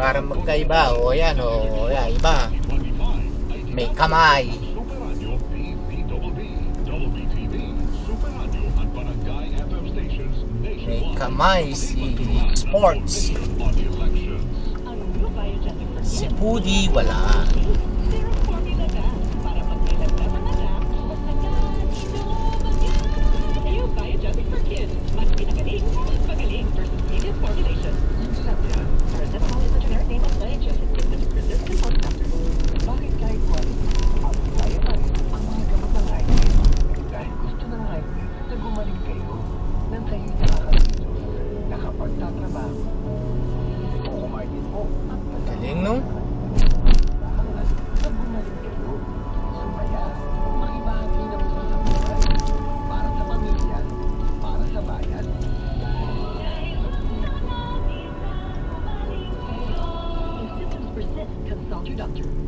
parang magkaiba. O yan, o yan, iba. May kamay. May kamay si Sports. Si Pudi wala. Galing, no?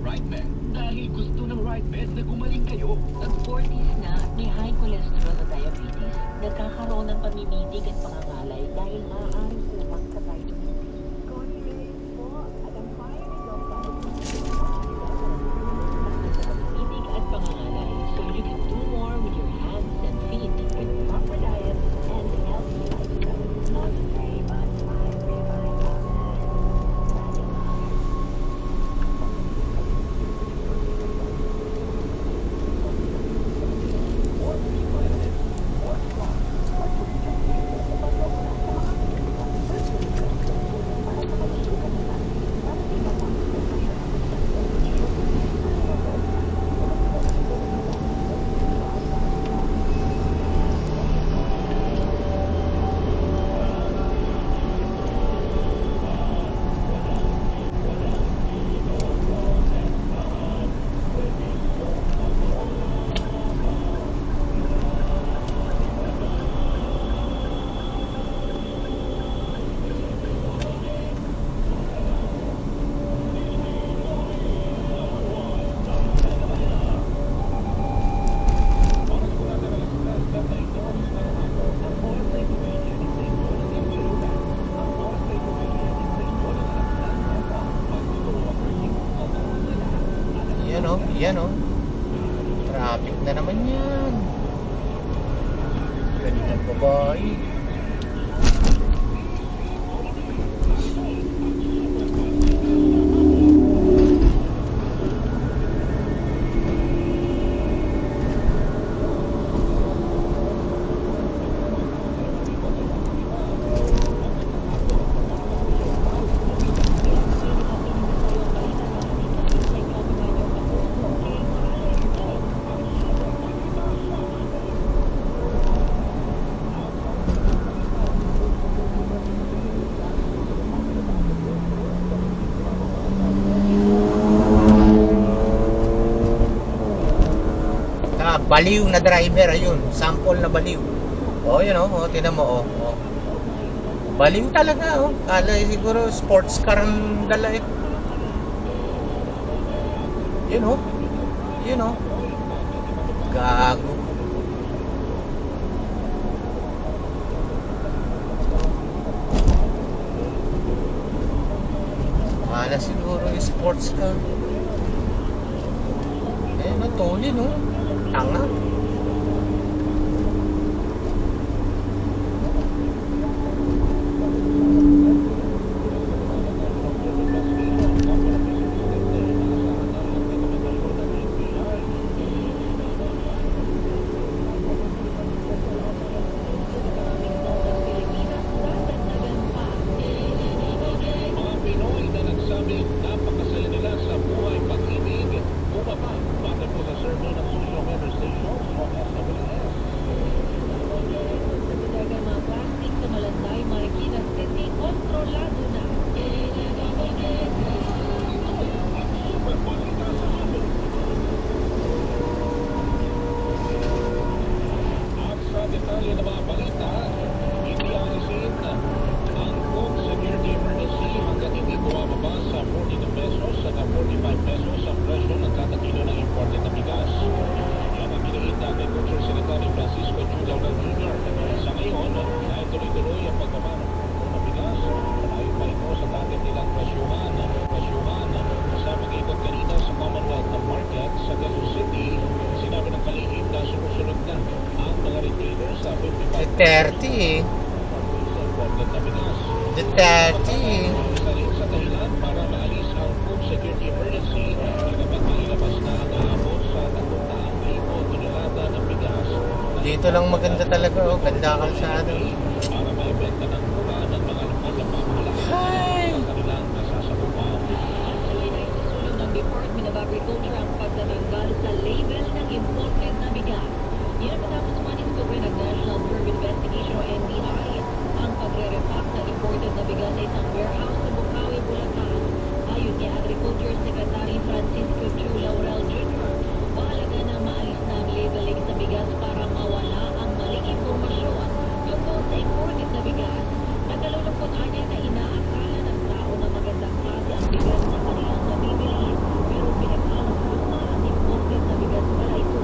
Right med. Dahil gusto ng right med na gumaling kayo. Pag 40s na, may high cholesterol o diabetes, nagkakaroon ng pamimitig at pangangalay dahil maaaring kulang sa vitamin D. Pamimitig at pangangalay, so you can do more with your hands and feet with proper diet and healthy lifestyle. Not very much Yan o. Traffic na naman yan. Galing ang babae. Baliw na driver, ayun, sample na baliw. Oh, yun oh, tinan mo oh. Baliw talaga oh. Kala siguro sports car ang dala eh. Yun oh. Yun oh. Gago. Kala siguro yung sports car. Eh, natuli no. Tanga. Napakasaya nila sa buhay pag-ibig. Bumaba, bakit po sa survey ng social media station, Duterte eh. Duterte eh. Isa rin sa dahilan para maalis ang food security emergency, dapat mailabas na ang aabot sa 300,000 tonelada ng bigas Dito lang maganda talaga oh. Ganda kalsada. para maibenta ng mura ng mga lokal na pamahalaan Hi! sa kanilang nasasakupan. Tuloy na isusulong ng Department of Agriculture ang pagtatanggal sa label ng imported na bigas. Yan ang matapos maniskurin ng National Bureau of Investigation o NBI ang pagre-repack ng imported na bigas sa isang warehouse sa Bukawi, Bulacan. Ayon ni Agriculture Secretary Francisco Chu Laurel Jr., mahalaga na maalis na ang labeling sa bigas para mawala ang maling impormasyon tungkol sa imported na bigas. Nagalulungkot niya na inaakala ng tao na magandang klase ang bigas na kanilang nabibili. Pero pinaghalang luma ang imported na bigas pala ito.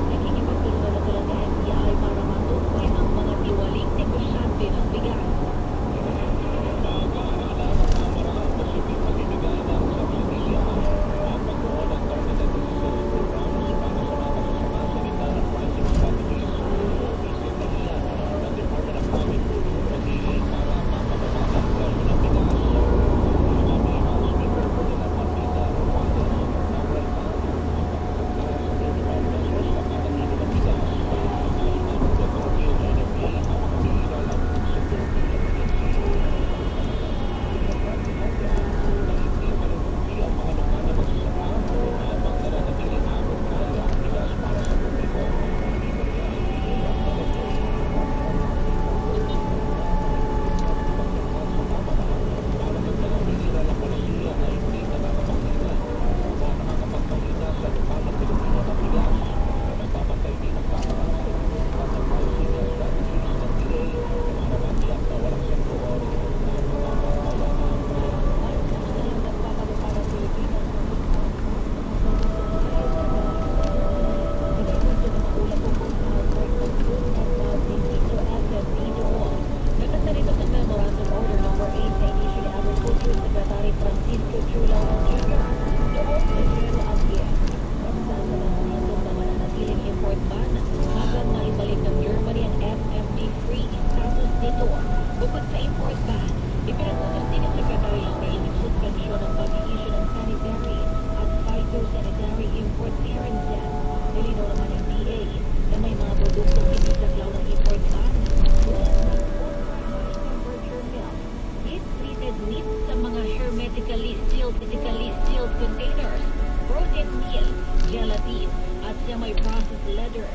Nakikipagtulungan na sila sa NBI para matukoy ang mga tiwaling negosyante ng bigas. Pag-aaralan ng Kamara ang posibleng pagibigay ng subsidiya at pagbuo ng targeted assistance programs para sa mga kasasama sa gitna ng pricing strategies o isinalihan ng Department of Agriculture o DA para mapababa ang presyo ng bigas. Sinabi House Speaker Ferdinand Marquita Romualdez na welcome ang pagkakagla sa 35 pesos sa kada kilo ng bigas. Ayon ng Authority of NFA, napakabihira lang ang security emergency. Hindi malulugi ang mga lokal na magsasaka habang nananatiling abot kaya ang bigas para sa publiko. Hindi ba niya ay iilang na level? Pagkakal sa Kamara, palagay na ang bihira lang polisiya ay hindi nakakapagpahina o nakakapagpahina sa lokal na Pilipino ng bigas. Nagbabantay din ang Kamara sa implementasyon ng pricing and strategies ng DA para matiyak na walang sektor na mapapakawalan. Nakasalito sa Memorandum Order No. 8 na inisyu ni Agriculture Secretary Francisco Chu Laurel Jr. noong Pebrero at Diez. Nagsasalansiso na mananatiling import ban hanggang maibalik ng Germany ang FMD-free status nito. Bukod sa import ban, ipinag-utos din ni Secretary Laurel ang suspensyon ng pag-i-issue ng sanitary at phytosanitary import clearances. Nilinaw naman ng DA na may mga produktong hindi saklaw ng import ban tulad ng ultra-high temperature milk, heat-treated meat sa mga hermetically sealed containers, protein meal, gelatin, at semi-processed leather.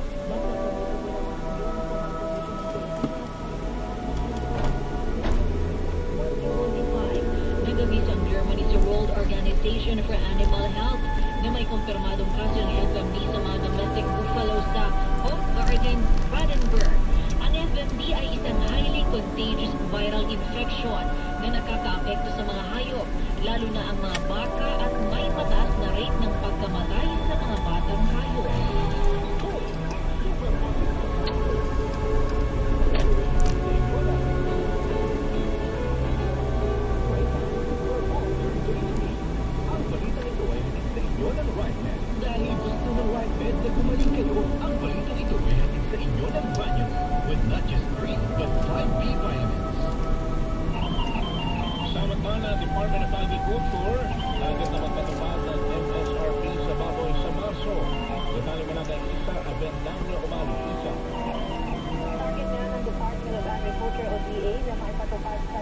Nag-avis ang Germany sa World Organization for Animal Health na may kumpirmadong kaso ng FMD sa mga domestic buffalo sa Home Garden, Brandenburg. Ang FMD ay isang highly contagious viral infection na nakakaapekto sa mga hayop, lalo na ang mga baka at may mataas na rate ng pagkamatay sa mga batang hayop. Ang balita ito ay hatid sa inyo ng Rightmed. Dahil gusto ng Rightmed na gumaling kayo, ang balita ito ay hatid sa inyo ng Banyo with not just 3 but 5B vitamins. Samantala, Department of Agriculture agad na magpatupad ng MSRP sa baboy sa Marso. Detalye mo na kay Isa Avendaño Umali. Isa. Target na ng Department of Agriculture o DA na maipatupad sa